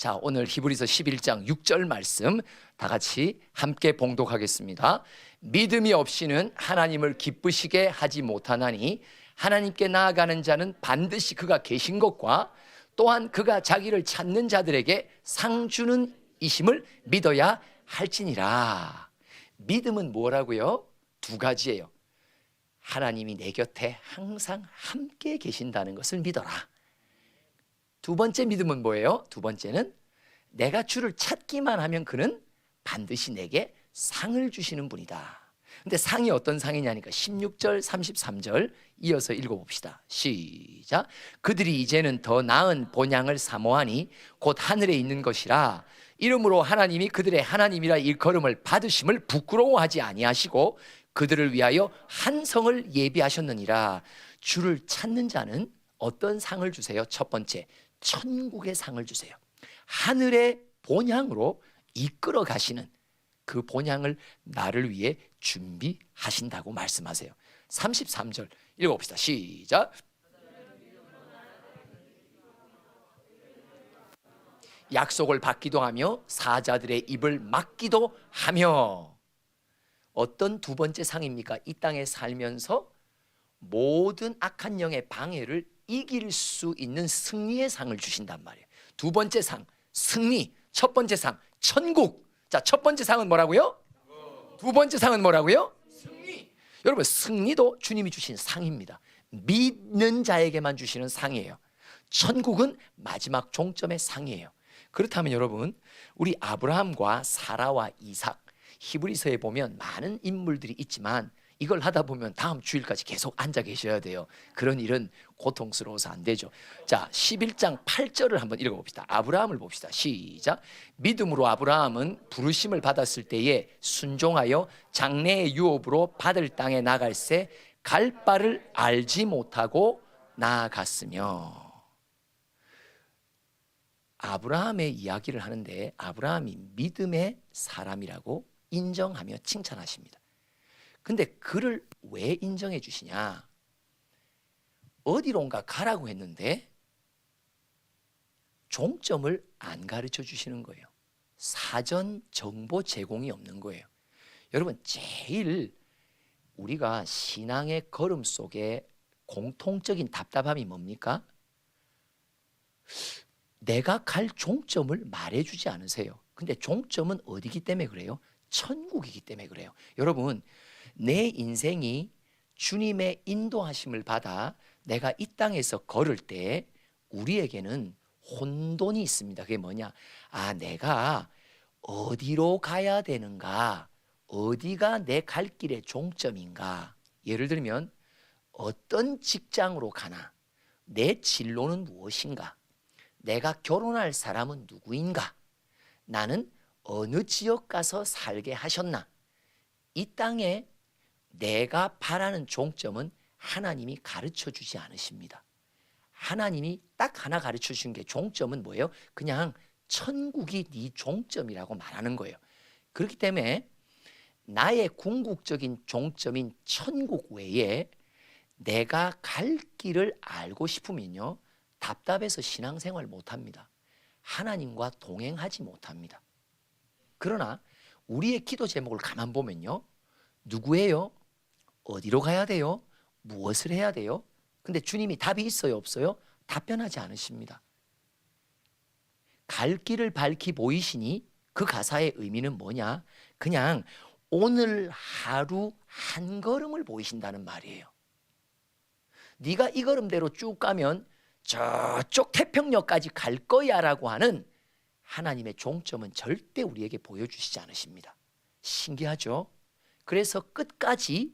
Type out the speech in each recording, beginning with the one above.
자, 오늘 히브리서 11장 6절 말씀 다 같이 함께 봉독하겠습니다. 믿음이 없이는 하나님을 기쁘시게 하지 못하나니 하나님께 나아가는 자는 반드시 그가 계신 것과 또한 그가 자기를 찾는 자들에게 상 주는 이심을 믿어야 할지니라. 믿음은 뭐라고요? 두 가지예요. 하나님이 내 곁에 항상 함께 계신다는 것을 믿어라. 두 번째 믿음은 뭐예요? 두 번째는 내가 주를 찾기만 하면 그는 반드시 내게 상을 주시는 분이다. 근데 상이 어떤 상이냐니까 16절 33절 이어서 읽어봅시다. 시작. 그들이 이제는 더 나은 본향을 사모하니 곧 하늘에 있는 것이라. 이러므로 하나님이 그들의 하나님이라 일컬음을 받으심을 부끄러워하지 아니하시고 그들을 위하여 한 성을 예비하셨느니라. 주를 찾는 자는 어떤 상을 주세요? 첫 번째, 천국의 상을 주세요. 하늘의 본향으로 이끌어 가시는 그 본향을 나를 위해 준비하신다고 말씀하세요. 33절 읽어봅시다. 시작. 약속을 받기도 하며 사자들의 입을 막기도 하며. 어떤 두 번째 상입니까? 이 땅에 살면서 모든 악한 영의 방해를 이길 수 있는 승리의 상을 주신단 말이에요. 두 번째 상, 승리. 첫 번째 상, 천국. 자, 첫 번째 상은 뭐라고요? 두 번째 상은 뭐라고요? 승리. 여러분, 승리도 주님이 주신 상입니다. 믿는 자에게만 주시는 상이에요. 천국은 마지막 종점의 상이에요. 그렇다면 여러분, 우리 아브라함과 사라와 이삭, 히브리서에 보면 많은 인물들이 있지만 이걸 하다 보면 다음 주일까지 계속 앉아 계셔야 돼요. 그런 일은 고통스러워서 안 되죠. 자, 11장 8절을 한번 읽어봅시다. 아브라함을 봅시다. 시작. 믿음으로 아브라함은 부르심을 받았을 때에 순종하여 장래의 유업으로 받을 땅에 나갈새 갈 바를 알지 못하고 나아갔으며. 아브라함의 이야기를 하는데 아브라함이 믿음의 사람이라고 인정하며 칭찬하십니다. 근데 그를 왜 인정해 주시냐? 어디론가 가라고 했는데 종점을 안 가르쳐 주시는 거예요. 사전 정보 제공이 없는 거예요. 여러분, 제일 우리가 신앙의 걸음 속에 공통적인 답답함이 뭡니까? 내가 갈 종점을 말해주지 않으세요. 근데 종점은 어디기 때문에 그래요? 천국이기 때문에 그래요. 여러분, 내 인생이 주님의 인도하심을 받아 내가 이 땅에서 걸을 때 우리에게는 혼돈이 있습니다. 그게 뭐냐? 아, 내가 어디로 가야 되는가? 어디가 내 갈 길의 종점인가? 예를 들면 어떤 직장으로 가나? 내 진로는 무엇인가? 내가 결혼할 사람은 누구인가? 나는 어느 지역 가서 살게 하셨나? 이 땅에 내가 바라는 종점은 하나님이 가르쳐 주지 않으십니다. 하나님이 딱 하나 가르쳐 주신 게 종점은 뭐예요? 그냥 천국이 네 종점이라고 말하는 거예요. 그렇기 때문에 나의 궁극적인 종점인 천국 외에 내가 갈 길을 알고 싶으면요, 답답해서 신앙생활 못합니다. 하나님과 동행하지 못합니다. 그러나 우리의 기도 제목을 가만 보면요, 누구예요? 어디로 가야 돼요? 무엇을 해야 돼요? 근데 주님이 답이 있어요, 없어요? 답변하지 않으십니다. 갈 길을 밝히 보이시니 그 가사의 의미는 뭐냐? 그냥 오늘 하루 한 걸음을 보이신다는 말이에요. 네가 이 걸음대로 쭉 가면 저쪽 태평역까지 갈 거야 라고 하는 하나님의 종점은 절대 우리에게 보여주시지 않으십니다. 신기하죠? 그래서 끝까지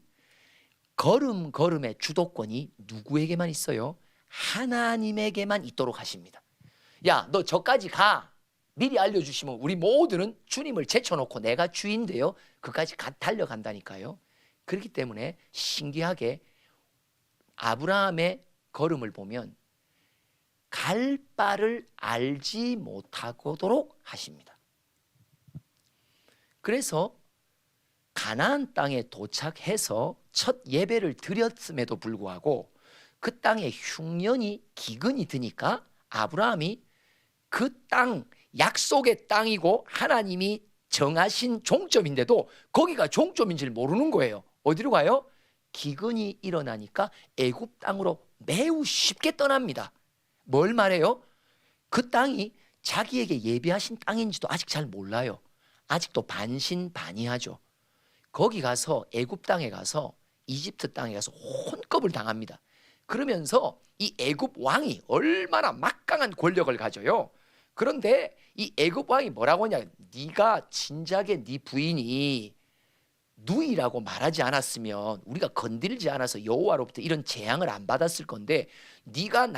걸음걸음의 주도권이 누구에게만 있어요? 하나님에게만 있도록 하십니다. 야, 너 저까지 가. 미리 알려주시면 우리 모두는 주님을 제쳐놓고 내가 주인데요, 그까지 달려간다니까요. 그렇기 때문에 신기하게 아브라함의 걸음을 보면 갈 바를 알지 못하도록 하십니다. 그래서 가나안 땅에 도착해서 첫 예배를 드렸음에도 불구하고 그 땅에 흉년이 기근이 드니까 아브라함이 그 땅 약속의 땅이고 하나님이 정하신 종점인데도 거기가 종점인지를 모르는 거예요. 어디로 가요? 기근이 일어나니까 애굽 땅으로 매우 쉽게 떠납니다. 뭘 말해요? 그 땅이 자기에게 예비하신 땅인지도 아직 잘 몰라요. 아직도 반신반의하죠. 거기 가서 애굽 땅에 가서 이집트 땅에 가서 혼겁을 당합니다. 그러면서 이 애굽 왕이 얼마나 막강한 권력을 가져요. 그런데 이 애굽 왕이 뭐라고 하냐? 네가 진작에 네 부인이 누이라고 말하지 않았으면 우리가 건들지 않아서 여호와로부터 이런 재앙을 안 받았을 건데 네가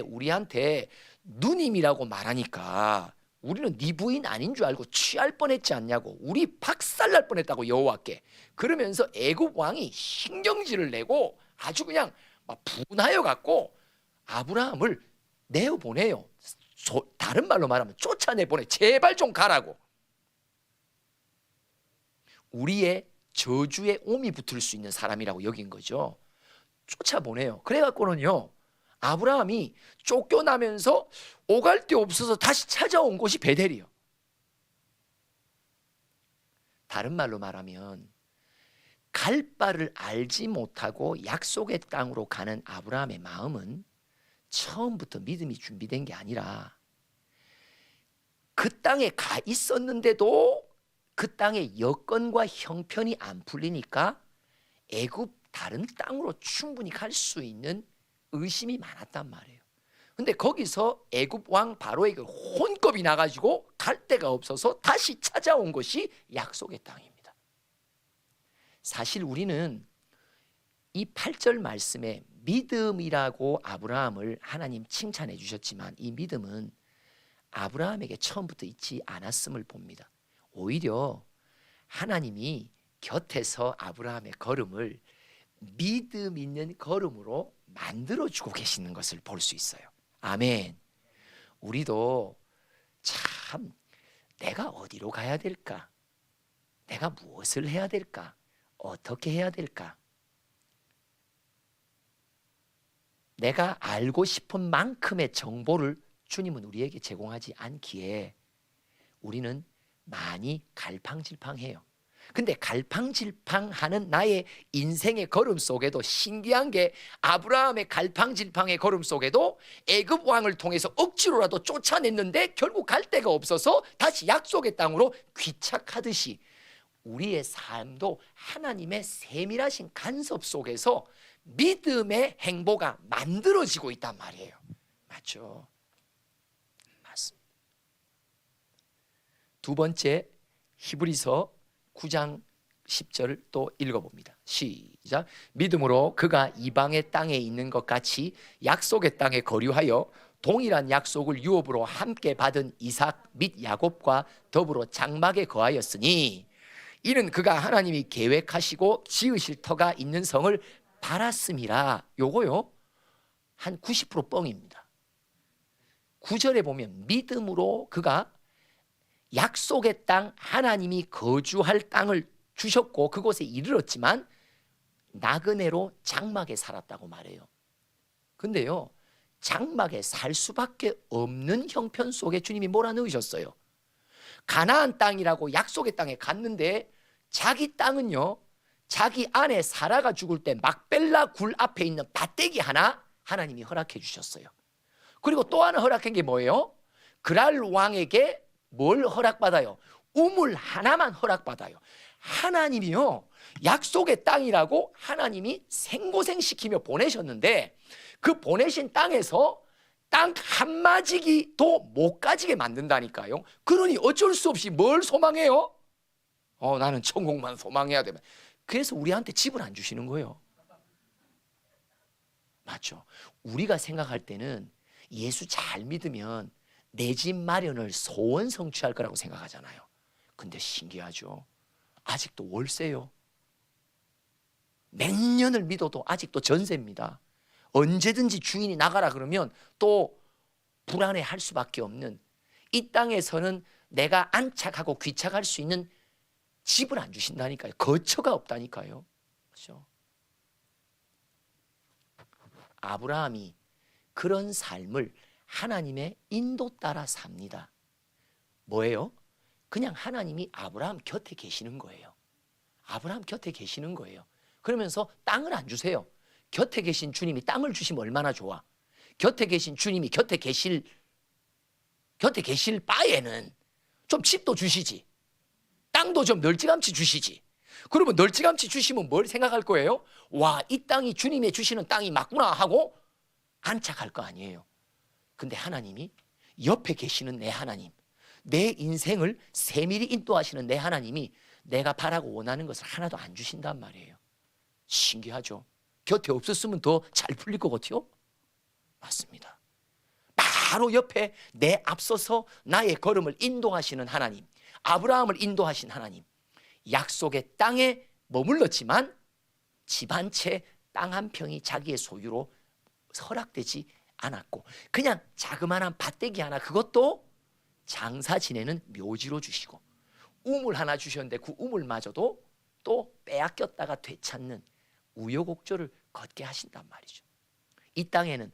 우리한테 누님이라고 말하니까 우리는 네 부인 아닌 줄 알고 취할 뻔했지 않냐고, 우리 박살날 뻔했다고 여호와께. 그러면서 애굽 왕이 신경질을 내고 아주 그냥 막 분하여 갖고 아브라함을 내어보내요. 다른 말로 말하면 쫓아내보내. 제발 좀 가라고. 우리의 저주에 옴이 붙을 수 있는 사람이라고 여긴 거죠. 쫓아보내요. 그래갖고는요, 아브라함이 쫓겨나면서 오갈 데 없어서 다시 찾아온 곳이 베델이요. 다른 말로 말하면 갈 바를 알지 못하고 약속의 땅으로 가는 아브라함의 마음은 처음부터 믿음이 준비된 게 아니라 그 땅에 가 있었는데도 그 땅의 여건과 형편이 안 풀리니까 애굽 다른 땅으로 충분히 갈 수 있는 의심이 많았단 말이에요. 근데 거기서 애굽 왕 바로에게 혼겁이 나가지고 갈 데가 없어서 다시 찾아온 것이 약속의 땅입니다. 사실 우리는 이 8절 말씀에 믿음이라고 아브라함을 하나님 칭찬해 주셨지만 이 믿음은 아브라함에게 처음부터 있지 않았음을 봅니다. 오히려 하나님이 곁에서 아브라함의 걸음을 믿음 있는 걸음으로 만들어주고 계시는 것을 볼 수 있어요. 아멘. 우리도 참 내가 어디로 가야 될까? 내가 무엇을 해야 될까? 어떻게 해야 될까? 내가 알고 싶은 만큼의 정보를 주님은 우리에게 제공하지 않기에 우리는 많이 갈팡질팡해요. 근데 갈팡질팡하는 나의 인생의 걸음 속에도 신기한 게 아브라함의 갈팡질팡의 걸음 속에도 애굽 왕을 통해서 억지로라도 쫓아냈는데 결국 갈 데가 없어서 다시 약속의 땅으로 귀착하듯이 우리의 삶도 하나님의 세밀하신 간섭 속에서 믿음의 행보가 만들어지고 있단 말이에요. 맞죠? 맞습니다. 두 번째, 히브리서 9장 10절을 또 읽어봅니다. 시작. 믿음으로 그가 이방의 땅에 있는 것 같이 약속의 땅에 거류하여 동일한 약속을 유업으로 함께 받은 이삭 및 야곱과 더불어 장막에 거하였으니 이는 그가 하나님이 계획하시고 지으실 터가 있는 성을 바랐음이라. 요거요 한 90% 뻥입니다. 9절에 보면 믿음으로 그가 약속의 땅, 하나님이 거주할 땅을 주셨고 그곳에 이르렀지만 나그네로 장막에 살았다고 말해요. 근데요, 장막에 살 수밖에 없는 형편 속에 주님이 몰아넣으셨어요. 가나안 땅이라고 약속의 땅에 갔는데 자기 땅은요, 자기 아내 사라가 죽을 때 막벨라 굴 앞에 있는 밭대기 하나 하나님이 허락해 주셨어요. 그리고 또 하나 허락한 게 뭐예요? 그랄 왕에게 뭘 허락받아요? 우물 하나만 허락받아요. 하나님이요, 약속의 땅이라고 하나님이 생고생시키며 보내셨는데 그 보내신 땅에서 땅 한마디도 못 가지게 만든다니까요. 그러니 어쩔 수 없이 뭘 소망해요? 나는 천국만 소망해야 돼. 그래서 우리한테 집을 안 주시는 거예요. 맞죠? 우리가 생각할 때는 예수 잘 믿으면 내 집 마련을 소원 성취할 거라고 생각하잖아요. 근데 신기하죠? 아직도 월세요. 몇 년을 믿어도 아직도 전세입니다. 언제든지 주인이 나가라 그러면 또 불안해할 수밖에 없는, 이 땅에서는 내가 안착하고 귀착할 수 있는 집을 안 주신다니까요. 거처가 없다니까요. 그렇죠? 아브라함이 그런 삶을 하나님의 인도 따라 삽니다. 뭐예요? 그냥 하나님이 아브라함 곁에 계시는 거예요. 아브라함 곁에 계시는 거예요. 그러면서 땅을 안 주세요. 곁에 계신 주님이 땅을 주시면 얼마나 좋아. 곁에 계신 주님이 곁에 계실 바에는 좀 집도 주시지, 땅도 좀 널찌감치 주시지. 그러면 널찌감치 주시면 뭘 생각할 거예요? 와, 이 땅이 주님의 주시는 땅이 맞구나 하고 안착할 거 아니에요. 근데 하나님이 옆에 계시는 내 하나님, 내 인생을 세밀히 인도하시는 내 하나님이 내가 바라고 원하는 것을 하나도 안 주신단 말이에요. 신기하죠? 곁에 없었으면 더 잘 풀릴 것 같아요? 맞습니다. 바로 옆에 내 앞서서 나의 걸음을 인도하시는 하나님, 아브라함을 인도하신 하나님, 약속의 땅에 머물렀지만 집 한 채, 땅 한 평이 자기의 소유로 허락되지 않았고, 그냥 자그마한 밭대기 하나, 그것도 장사 지내는 묘지로 주시고, 우물 하나 주셨는데 그 우물마저도 또 빼앗겼다가 되찾는 우여곡절을 걷게 하신단 말이죠. 이 땅에는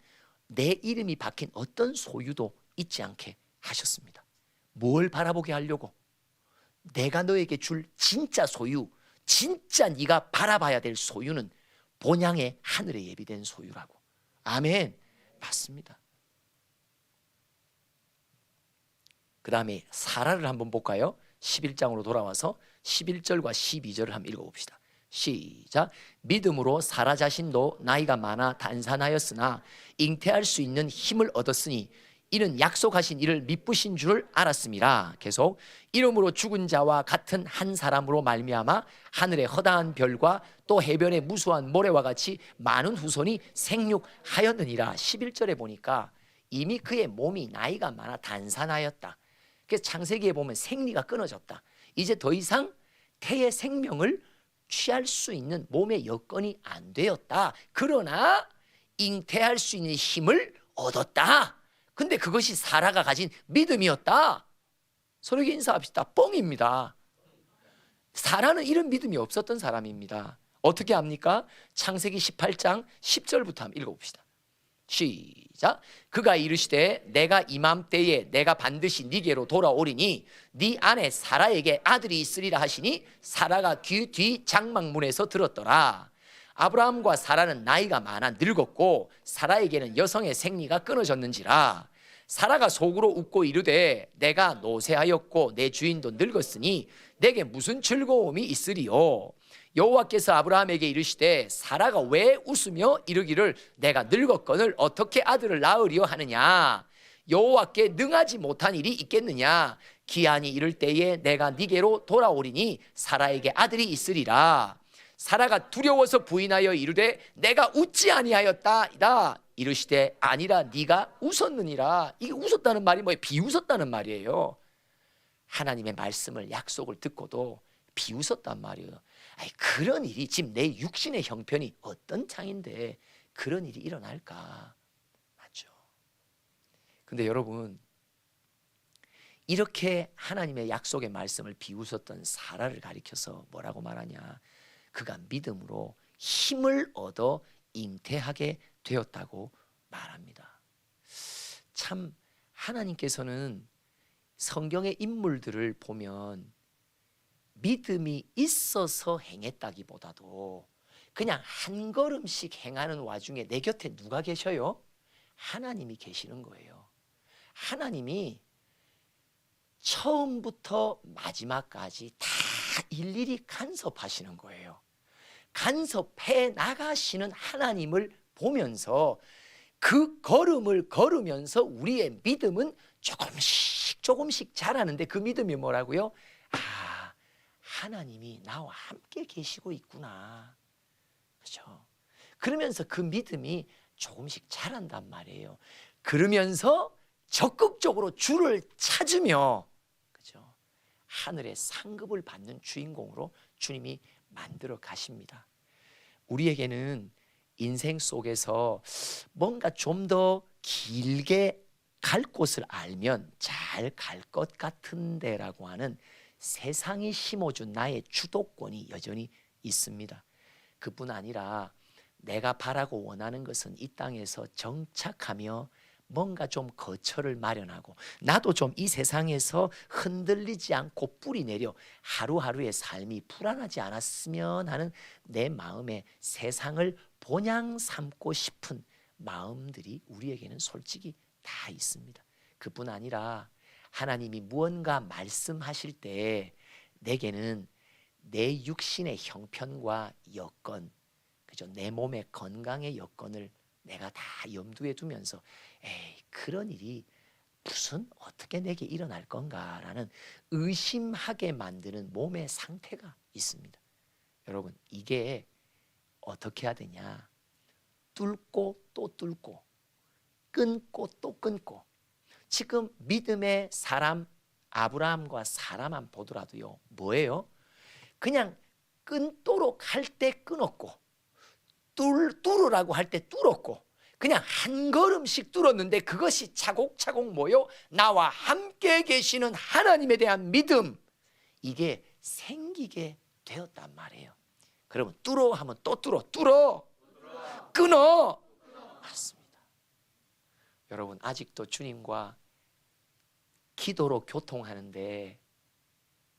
내 이름이 박힌 어떤 소유도 있지 않게 하셨습니다. 뭘 바라보게 하려고? 내가 너에게 줄 진짜 소유, 진짜 네가 바라봐야 될 소유는 본향의 하늘에 예비된 소유라고. 아멘. 맞습니다. 그 다음에 사라를 한번 볼까요? 11장으로 돌아와서 11절과 12절을 한번 읽어봅시다. 시작. 믿음으로 사라 자신도 나이가 많아 단산하였으나 잉태할 수 있는 힘을 얻었으니 이는 약속하신 이를 미쁘신 줄을 알았음이라. 계속. 이름으로 죽은 자와 같은 한 사람으로 말미암아 하늘의 허다한 별과 또 해변의 무수한 모래와 같이 많은 후손이 생육하였느니라. 11절에 보니까 이미 그의 몸이 나이가 많아 단산하였다. 그래서 창세기에 보면 생리가 끊어졌다. 이제 더 이상 태의 생명을 취할 수 있는 몸의 여건이 안 되었다. 그러나 잉태할 수 있는 힘을 얻었다. 근데 그것이 사라가 가진 믿음이었다. 서로에게 인사합시다. 뻥입니다. 사라는 이런 믿음이 없었던 사람입니다. 어떻게 합니까? 창세기 18장 10절부터 한번 읽어봅시다. 시작. 그가 이르시되 내가 이맘때에 내가 반드시 네게로 돌아오리니 네 아내 사라에게 아들이 있으리라 하시니 사라가 뒤 장막문에서 들었더라. 아브라함과 사라는 나이가 많아 늙었고 사라에게는 여성의 생리가 끊어졌는지라. 사라가 속으로 웃고 이르되 내가 노쇠하였고 내 주인도 늙었으니 내게 무슨 즐거움이 있으리요. 여호와께서 아브라함에게 이르시되 사라가 왜 웃으며 이르기를 내가 늙었거늘 어떻게 아들을 낳으리요 하느냐. 여호와께 능하지 못한 일이 있겠느냐. 기한이 이를 때에 내가 네게로 돌아오리니 사라에게 아들이 있으리라. 사라가 두려워서 부인하여 이르되 내가 웃지 아니하였다이다. 이르시되 아니라 네가 웃었느니라. 이게 웃었다는 말이 뭐예요? 비웃었다는 말이에요. 하나님의 말씀을, 약속을 듣고도 비웃었단 말이에요. 아니, 그런 일이 지금 내 육신의 형편이 어떤 창인데 그런 일이 일어날까? 맞죠? 근데 여러분, 이렇게 하나님의 약속의 말씀을 비웃었던 사라를 가리켜서 뭐라고 말하냐? 그가 믿음으로 힘을 얻어 잉태하게 되었다고 말합니다. 참, 하나님께서는 성경의 인물들을 보면 믿음이 있어서 행했다기보다도 그냥 한 걸음씩 행하는 와중에 내 곁에 누가 계셔요? 하나님이 계시는 거예요. 하나님이 처음부터 마지막까지 다 일일이 간섭하시는 거예요. 간섭해 나가시는 하나님을 보면서 그 걸음을 걸으면서 우리의 믿음은 조금씩 자라는데, 그 믿음이 뭐라고요? 아, 하나님이 나와 함께 계시고 있구나. 그렇죠? 그러면서 그 믿음이 조금씩 자란단 말이에요. 그러면서 적극적으로 주를 찾으며, 그렇죠? 하늘의 상급을 받는 주인공으로 주님이 만들어 가십니다. 우리에게는 인생 속에서 뭔가 좀 더 길게 갈 곳을 알면 잘 갈 것 같은데라고 하는 세상이 심어준 나의 주도권이 여전히 있습니다. 그뿐 아니라 내가 바라고 원하는 것은 이 땅에서 정착하며 뭔가 좀 거처를 마련하고 나도 좀 이 세상에서 흔들리지 않고 뿌리 내려 하루하루의 삶이 불안하지 않았으면 하는 내 마음에 세상을 본향 삼고 싶은 마음들이 우리에게는 솔직히 다 있습니다. 그뿐 아니라 하나님이 무언가 말씀하실 때 내게는 내 육신의 형편과 여건, 그죠? 내 몸의 건강의 여건을 내가 다 염두에 두면서 그런 일이 무슨 어떻게 내게 일어날 건가라는 의심하게 만드는 몸의 상태가 있습니다. 여러분, 이게 어떻게 해야 되냐? 뚫고 또 뚫고, 끊고 또 끊고. 지금 믿음의 사람 아브라함과 사라만 보더라도요, 뭐예요? 그냥 끊도록 할 때 끊었고, 뚫으라고 할 때 뚫었고, 그냥 한 걸음씩 뚫었는데 그것이 차곡차곡 모여 나와 함께 계시는 하나님에 대한 믿음, 이게 생기게 되었단 말이에요. 그러면 뚫어 하면 또 뚫어 끊어. 맞습니다. 여러분, 아직도 주님과 기도로 교통하는데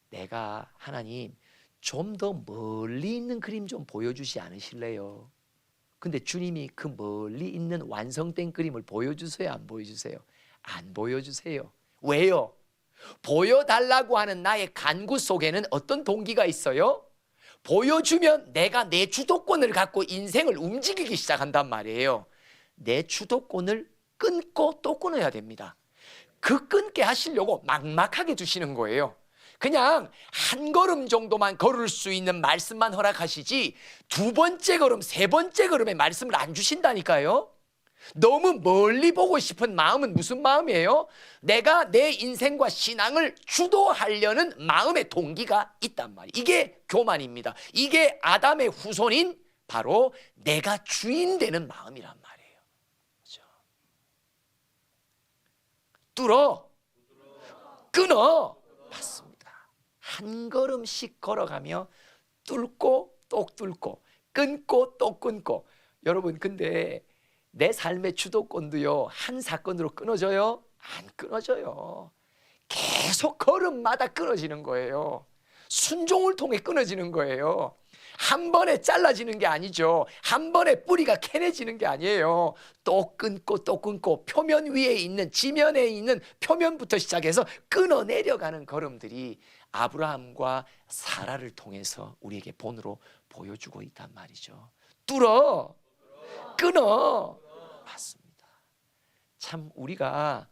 내가 하나님 좀 더 멀리 있는 그림 좀 보여주지 않으실래요? 근데 주님이 그 멀리 있는 완성된 그림을 보여주세요, 안 보여주세요? 안 보여주세요. 왜요? 보여달라고 하는 나의 간구 속에는 어떤 동기가 있어요? 보여주면 내가 내 주도권을 갖고 인생을 움직이기 시작한단 말이에요. 내 주도권을 끊고 또 끊어야 됩니다. 그 끊게 하시려고 막막하게 두시는 거예요. 그냥 한 걸음 정도만 걸을 수 있는 말씀만 허락하시지 두 번째 걸음, 세 번째 걸음의 말씀을 안 주신다니까요. 너무 멀리 보고 싶은 마음은 무슨 마음이에요? 내가 내 인생과 신앙을 주도하려는 마음의 동기가 있단 말이에요. 이게 교만입니다. 이게 아담의 후손인 바로 내가 주인 되는 마음이란 말이에요. 그렇죠? 뚫어, 끊어. 맞습니다. 한 걸음씩 걸어가며 뚫고 또 뚫고, 끊고 또 끊고. 여러분, 근데 내 삶의 주도권도요, 한 사건으로 끊어져요? 안 끊어져요. 계속 걸음마다 끊어지는 거예요. 순종을 통해 끊어지는 거예요. 한 번에 잘라지는 게 아니죠. 한 번에 뿌리가 캐내지는 게 아니에요. 또 끊고 또 끊고, 표면 위에 있는, 지면에 있는 표면부터 시작해서 끊어 내려가는 걸음들이 아브라함과 사라를 통해서 우리에게 본으로 보여주고 있단 말이죠. 뚫어, 끊어. 맞습니다. 참 우리가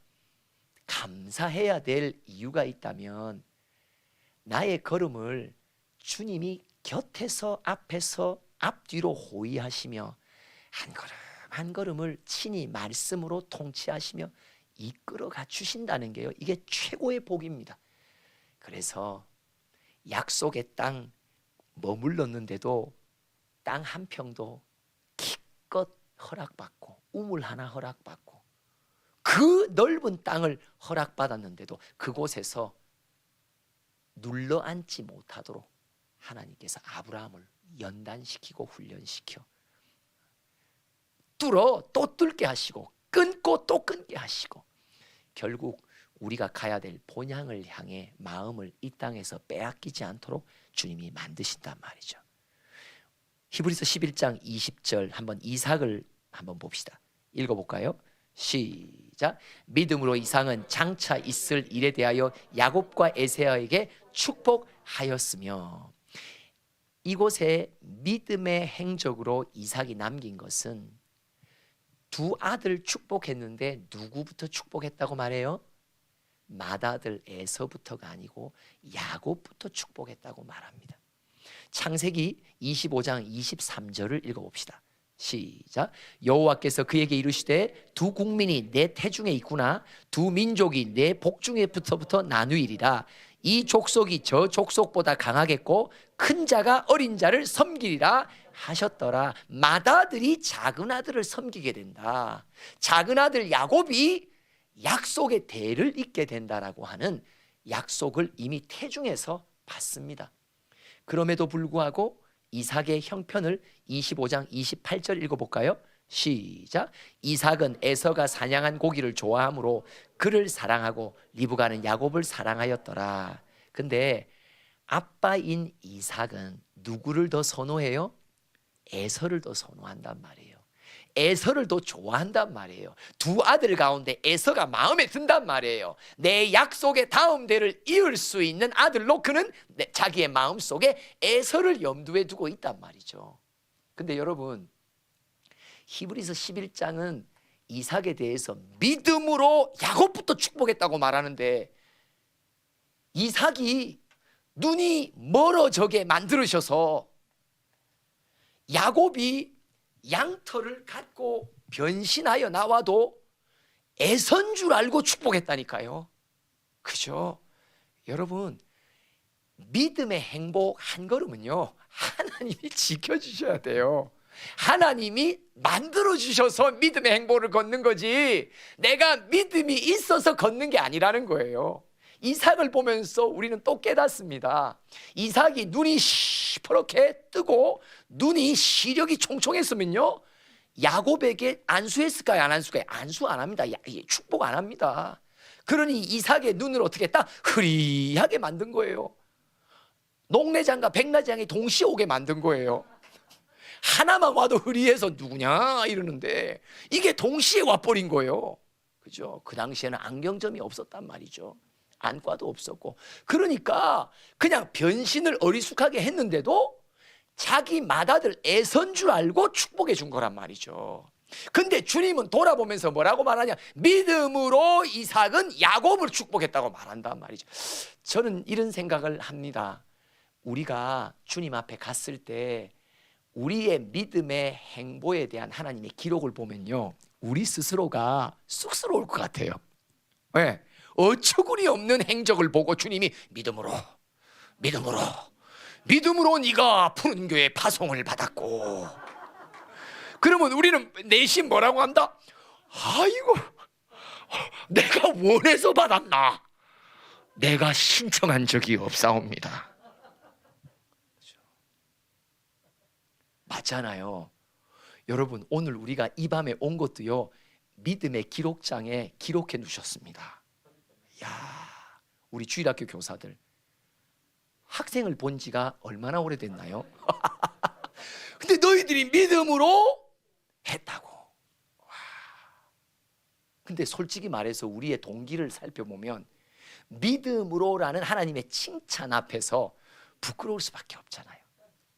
감사해야 될 이유가 있다면 나의 걸음을 주님이 곁에서 앞에서 앞뒤로 호위하시며 한 걸음 한 걸음을 친히 말씀으로 통치하시며 이끌어가 주신다는 게요, 이게 최고의 복입니다. 그래서 약속의 땅 머물렀는데도 땅 한 평도 기껏 허락받고 우물 하나 허락받고 그 넓은 땅을 허락받았는데도 그곳에서 눌러앉지 못하도록 하나님께서 아브라함을 연단시키고 훈련시켜 뚫어 또 뚫게 하시고 끊고 또 끊게 하시고 결국 우리가 가야 될 본향을 향해 마음을 이 땅에서 빼앗기지 않도록 주님이 만드신단 말이죠. 히브리서 11장 20절 한번 이삭을 한번 봅시다. 읽어볼까요? 시작. 믿음으로 이삭은 장차 있을 일에 대하여 야곱과 에사에게 축복하였으며. 이곳에 믿음의 행적으로 이삭이 남긴 것은 두 아들 축복했는데 누구부터 축복했다고 말해요? 맏아들 에서부터가 아니고 야곱부터 축복했다고 말합니다. 창세기 25장 23절을 읽어봅시다. 시작. 여호와께서 그에게 이르시되 두 국민이 내 태중에 있구나. 두 민족이 내 복중에부터 나누이리라. 이 족속이 저 족속보다 강하겠고 큰 자가 어린 자를 섬기리라 하셨더라. 맏아들이 작은 아들을 섬기게 된다. 작은 아들 야곱이 약속의 대를 잇게 된다라고 하는 약속을 이미 태중에서 받습니다. 그럼에도 불구하고 이삭의 형편을 25장 28절 읽어볼까요? 시작. 이삭은 에서가 사냥한 고기를 좋아하므로 그를 사랑하고 리브가는 야곱을 사랑하였더라. 근데 아빠인 이삭은 누구를 더 선호해요? 에서를 더 선호한단 말이에요. 에서를 더 좋아한단 말이에요. 두 아들 가운데 에서가 마음에 든단 말이에요. 내 약속의 다음 대를 이을 수 있는 아들로 그는 자기의 마음속에 에서를 염두에 두고 있단 말이죠. 근데 여러분, 히브리서 11장은 이삭에 대해서 믿음으로 야곱부터 축복했다고 말하는데, 이삭이 눈이 멀어져게 만들으셔서 야곱이 양털을 갖고 변신하여 나와도 애선 줄 알고 축복했다니까요. 그죠? 여러분, 믿음의 행복 한 걸음은요, 하나님이 지켜주셔야 돼요. 하나님이 만들어주셔서 믿음의 행복을 걷는 거지, 내가 믿음이 있어서 걷는 게 아니라는 거예요. 이삭을 보면서 우리는 또 깨닫습니다. 이삭이 눈이 시퍼렇게 뜨고 눈이 시력이 총총했으면요, 야곱에게 안수했을까요? 안 안수할까요? 안수 안 합니다. 축복 안 합니다. 그러니 이삭의 눈을 어떻게 했다? 흐리하게 만든 거예요. 녹내장과 백내장이 동시에 오게 만든 거예요. 하나만 와도 흐리해서 누구냐 이러는데 이게 동시에 와버린 거예요. 그죠? 그 당시에는 안경점이 없었단 말이죠. 안과도 없었고. 그러니까 그냥 변신을 어리숙하게 했는데도 자기 맏아들 에선 줄 알고 축복해 준 거란 말이죠. 근데 주님은 돌아보면서 뭐라고 말하냐? 믿음으로 이삭은 야곱을 축복했다고 말한단 말이죠. 저는 이런 생각을 합니다. 우리가 주님 앞에 갔을 때 우리의 믿음의 행보에 대한 하나님의 기록을 보면요, 우리 스스로가 쑥스러울 것 같아요. 왜? 어처구니 없는 행적을 보고 주님이 믿음으로 네가 푸른 교회 파송을 받았고, 그러면 우리는 내심 뭐라고 한다? 아이고, 내가 원해서 받았나? 내가 신청한 적이 없사옵니다. 맞잖아요. 여러분, 오늘 우리가 이 밤에 온 것도요, 믿음의 기록장에 기록해 두셨습니다. 야, 우리 주일학교 교사들 학생을 본 지가 얼마나 오래됐나요? 근데 너희들이 믿음으로 했다고. 와. 근데 솔직히 말해서 우리의 동기를 살펴보면 믿음으로라는 하나님의 칭찬 앞에서 부끄러울 수밖에 없잖아요.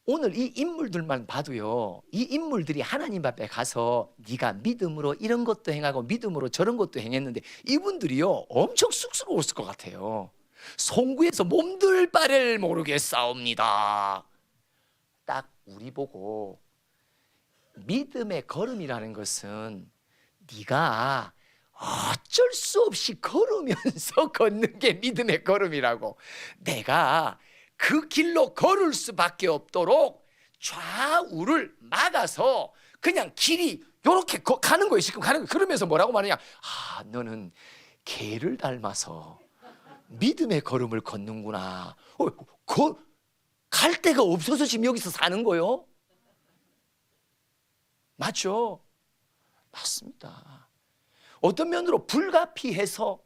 오늘 이 인물들만 봐도요, 이 인물들이 하나님 앞에 가서 네가 믿음으로 이런 것도 행하고 믿음으로 저런 것도 행했는데 이분들이요 엄청 쑥스러웠을 것 같아요. 송구에서 몸둘 바를 모르겠사옵니다. 딱 우리 보고 믿음의 걸음이라는 것은 네가 어쩔 수 없이 걸으면서 걷는 게 믿음의 걸음이라고. 내가 그 길로 걸을 수밖에 없도록 좌우를 막아서 그냥 길이 이렇게 가는 거예요. 지금 가는 거. 그러면서 뭐라고 말하냐? 아, 너는 개를 닮아서 믿음의 걸음을 걷는구나. 갈 데가 없어서 지금 여기서 사는 거요? 맞죠? 맞습니다. 어떤 면으로 불가피해서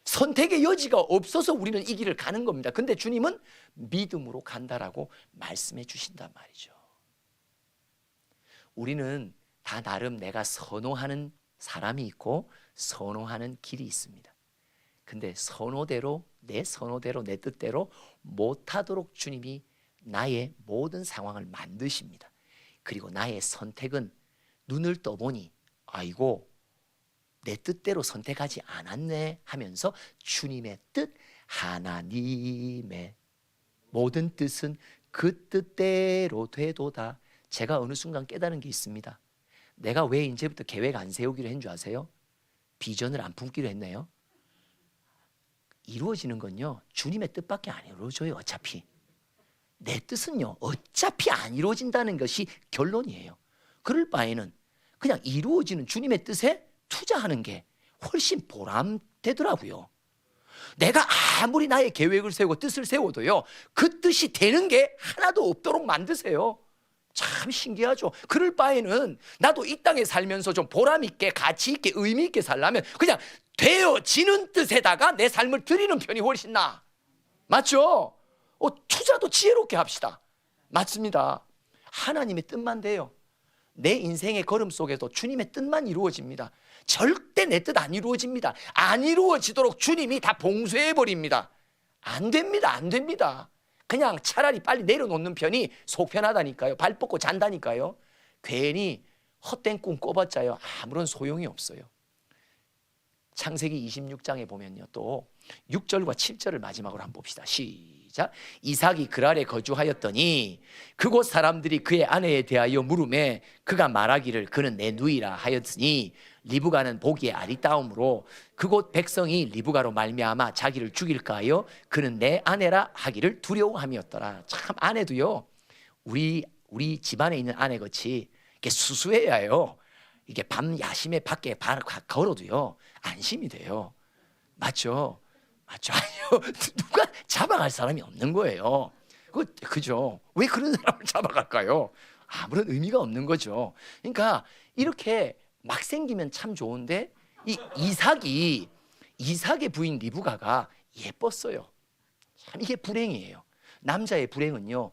선택의 여지가 없어서 우리는 이 길을 가는 겁니다. 근데 주님은 믿음으로 간다라고 말씀해 주신단 말이죠. 우리는 다 나름 내가 선호하는 사람이 있고 선호하는 길이 있습니다. 근데 선호대로 내 뜻대로 못하도록 주님이 나의 모든 상황을 만드십니다. 그리고 나의 선택은 눈을 떠보니 아이고 내 뜻대로 선택하지 않았네 하면서 주님의 뜻, 하나님의 모든 뜻은 그 뜻대로 되도다. 제가 어느 순간 깨달은 게 있습니다. 내가 왜 이제부터 계획 안 세우기로 한 줄 아세요? 비전을 안 품기로 했네요. 이루어지는 건요 주님의 뜻밖에 안 이루어져요. 어차피 내 뜻은요 어차피 안 이루어진다는 것이 결론이에요. 그럴 바에는 그냥 이루어지는 주님의 뜻에 투자하는 게 훨씬 보람되더라고요. 내가 아무리 나의 계획을 세우고 뜻을 세워도요 그 뜻이 되는 게 하나도 없도록 만드세요. 참 신기하죠. 그럴 바에는 나도 이 땅에 살면서 좀 보람 있게, 가치 있게, 의미 있게 살려면 그냥 되어지는 뜻에다가 내 삶을 드리는 편이 훨씬 나아. 맞죠? 투자도 지혜롭게 합시다. 맞습니다. 하나님의 뜻만 돼요. 내 인생의 걸음 속에도 주님의 뜻만 이루어집니다. 절대 내 뜻 안 이루어집니다. 안 이루어지도록 주님이 다 봉쇄해 버립니다. 안 됩니다. 안 됩니다. 그냥 차라리 빨리 내려놓는 편이 속 편하다니까요. 발 뻗고 잔다니까요. 괜히 헛된 꿈 꿔봤자요, 아무런 소용이 없어요. 창세기 26장에 보면요, 또 6절과 7절을 마지막으로 한번 봅시다. 시작. 이삭이 그랄에 거주하였더니 그곳 사람들이 그의 아내에 대하여 물으매 그가 말하기를 그는 내 누이라 하였으니 리브가는 보기에 아리따움으로 그곳 백성이 리브가로 말미암아 자기를 죽일까 하여 그는 내 아내라 하기를 두려워함이었더라. 참, 아내도요, 우리 집안에 있는 아내같이 이렇게 수수해야 해요. 이게 밤 야심에 밖에 걸어도요 안심이 돼요. 맞죠? 맞죠? 아니요, 누가 잡아갈 사람이 없는 거예요. 그죠? 왜 그런 사람을 잡아갈까요? 아무런 의미가 없는 거죠. 그러니까 이렇게 막 생기면 참 좋은데, 이 이삭의 부인 리브가가 예뻤어요. 참 이게 불행이에요. 남자의 불행은요,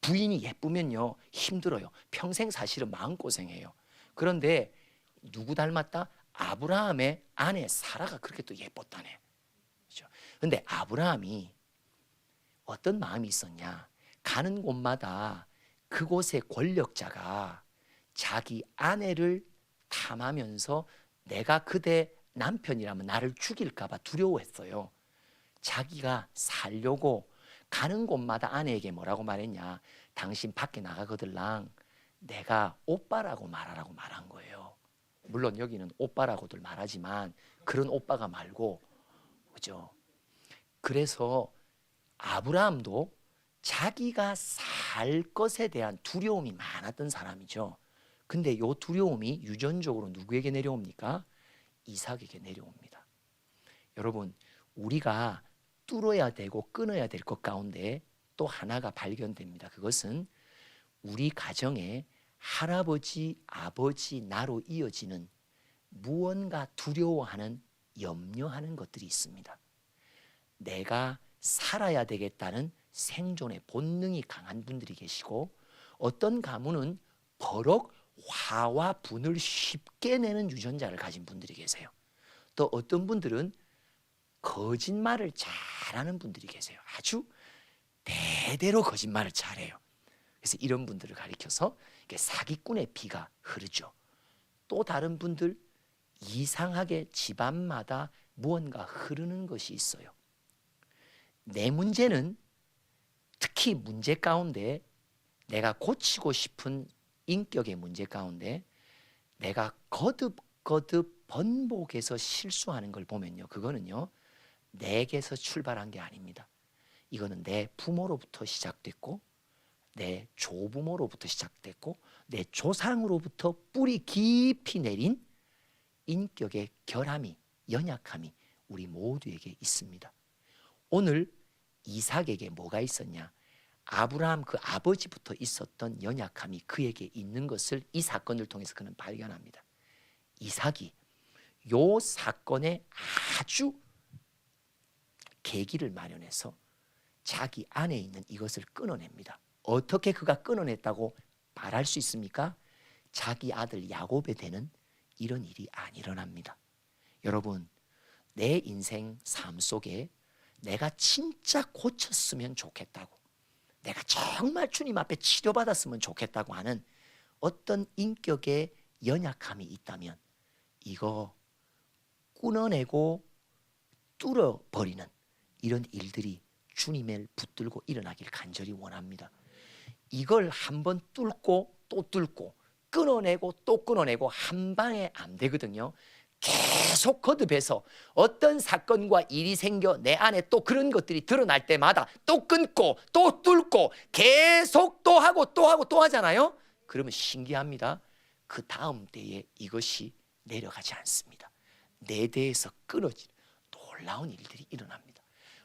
부인이 예쁘면요 힘들어요. 평생 사실은 마음고생해요. 그런데 누구 닮았다? 아브라함의 아내 사라가 그렇게 또 예뻤다네. 그렇죠? 근데 아브라함이 어떤 마음이 있었냐? 가는 곳마다 그곳의 권력자가 자기 아내를 탐하면서 내가 그대 남편이라면 나를 죽일까 봐 두려워했어요. 자기가 살려고 가는 곳마다 아내에게 뭐라고 말했냐? 당신 밖에 나가거들랑 내가 오빠라고 말하라고 말한 거예요. 물론 여기는 오빠라고들 말하지만 그런 오빠가 말고, 그죠? 그래서 아브라함도 자기가 살 것에 대한 두려움이 많았던 사람이죠. 근데 요 두려움이 유전적으로 누구에게 내려옵니까? 이삭에게 내려옵니다. 여러분, 우리가 뚫어야 되고 끊어야 될 것 가운데 또 하나가 발견됩니다. 그것은 우리 가정에 할아버지, 아버지, 나로 이어지는 무언가 두려워하는, 염려하는 것들이 있습니다. 내가 살아야 되겠다는 생존의 본능이 강한 분들이 계시고, 어떤 가문은 버럭 화와 분을 쉽게 내는 유전자를 가진 분들이 계세요. 또 어떤 분들은 거짓말을 잘하는 분들이 계세요. 아주 대대로 거짓말을 잘해요. 그래서 이런 분들을 가리켜서 사기꾼의 피가 흐르죠. 또 다른 분들, 이상하게 집안마다 무언가 흐르는 것이 있어요. 내 문제는, 특히 문제 가운데 내가 고치고 싶은 인격의 문제 가운데 내가 거듭거듭 번복해서 실수하는 걸 보면요, 그거는요 내게서 출발한 게 아닙니다. 이거는 내 부모로부터 시작됐고, 내 조부모로부터 시작됐고, 내 조상으로부터 뿌리 깊이 내린 인격의 결함이, 연약함이 우리 모두에게 있습니다. 오늘 이삭에게 뭐가 있었냐? 아브라함 그 아버지부터 있었던 연약함이 그에게 있는 것을 이 사건을 통해서 그는 발견합니다. 이삭이 요 사건에 아주 계기를 마련해서 자기 안에 있는 이것을 끊어냅니다. 어떻게 그가 끊어냈다고 말할 수 있습니까? 자기 아들 야곱에 대는 이런 일이 안 일어납니다. 여러분, 내 인생 삶 속에 내가 진짜 고쳤으면 좋겠다고, 내가 정말 주님 앞에 치료받았으면 좋겠다고 하는 어떤 인격의 연약함이 있다면 이거 끊어내고 뚫어버리는 이런 일들이 주님을 붙들고 일어나길 간절히 원합니다. 이걸 한번 뚫고 또 뚫고 끊어내고 또 끊어내고 한 방에 안 되거든요. 계속 거듭해서 어떤 사건과 일이 생겨 내 안에 또 그런 것들이 드러날 때마다 또 끊고 또 뚫고 계속 또 하고 또 하고 또 하잖아요. 그러면 신기합니다. 그 다음 때에 이것이 내려가지 않습니다. 내 대에서 끊어지는 놀라운 일들이 일어납니다.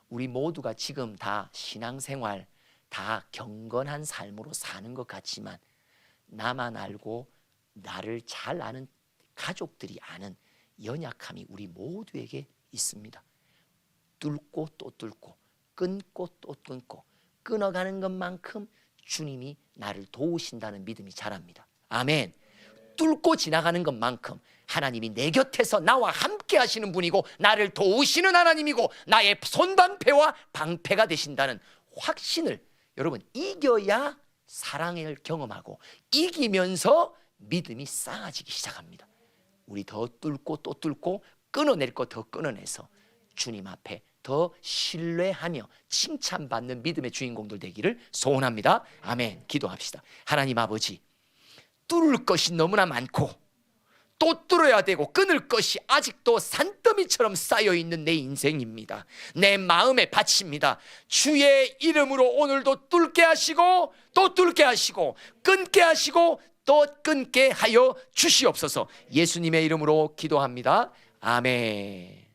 우리 모두가 지금 다 신앙생활, 다 경건한 삶으로 사는 것 같지만 나만 알고 나를 잘 아는 가족들이 아는 연약함이 우리 모두에게 있습니다. 뚫고 또 뚫고 끊고 또 끊고 끊어가는 것만큼 주님이 나를 도우신다는 믿음이 자랍니다. 아멘. 뚫고 지나가는 것만큼 하나님이 내 곁에서 나와 함께 하시는 분이고 나를 도우시는 하나님이고 나의 손방패와 방패가 되신다는 확신을 여러분 이겨야 사랑을 경험하고 이기면서 믿음이 쌓아지기 시작합니다. 우리 더 뚫고 또 뚫고 끊어낼 거 더 끊어내서 주님 앞에 더 신뢰하며 칭찬받는 믿음의 주인공들 되기를 소원합니다. 아멘. 기도합시다. 하나님 아버지, 뚫을 것이 너무나 많고 또 뚫어야 되고 끊을 것이 아직도 산더미처럼 쌓여있는 내 인생입니다. 내 마음에 바칩니다. 주의 이름으로 오늘도 뚫게 하시고 또 뚫게 하시고 끊게 하시고 또 끊게 하여 주시옵소서. 예수님의 이름으로 기도합니다. 아멘.